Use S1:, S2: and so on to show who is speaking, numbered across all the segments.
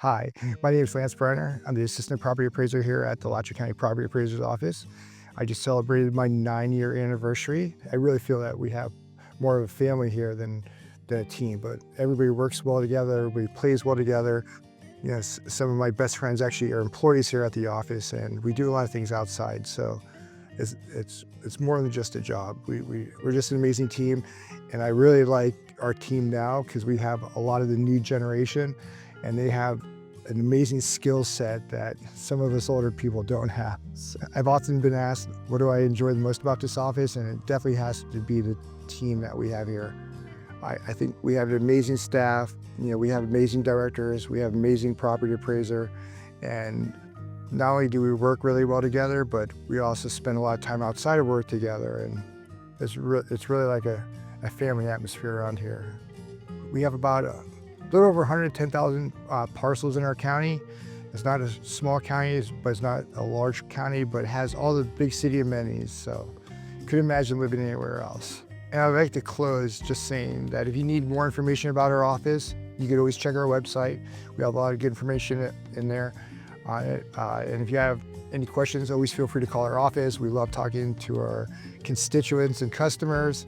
S1: Hi, my name is Lance Briner. I'm the Assistant Property Appraiser here at the Alachua County Property Appraiser's office. I just celebrated my 9-year anniversary. I really feel that we have more of a family here than a team, but everybody works well together, everybody plays well together. Yes, some of my best friends actually are employees here at the office, and we do a lot of things outside. So it's more than just a job. We're just an amazing team, and I really like our team now because we have a lot of the new generation, and they have an amazing skill set that some of us older people don't have. I've often been asked, what do I enjoy the most about this office? And it definitely has to be the team that we have here. I think we have an amazing staff. We have amazing directors, we have amazing property appraiser, and not only do we work really well together, but we also spend a lot of time outside of work together, and it's really like a family atmosphere around here. We have about a little over 110,000 parcels in our county. It's not a small county, but it's not a large county, but it has all the big city amenities, so couldn't imagine living anywhere else. And I'd like to close just saying that if you need more information about our office, you can always check our website. We have a lot of good information in there on it. And if you have any questions, always feel free to call our office. We love talking to our constituents and customers.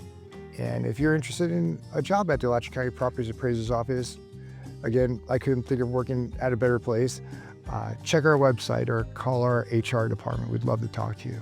S1: And if you're interested in a job at the Alachua County Property Appraiser's office, again, I couldn't think of working at a better place. Check our website or call our HR department. We'd love to talk to you.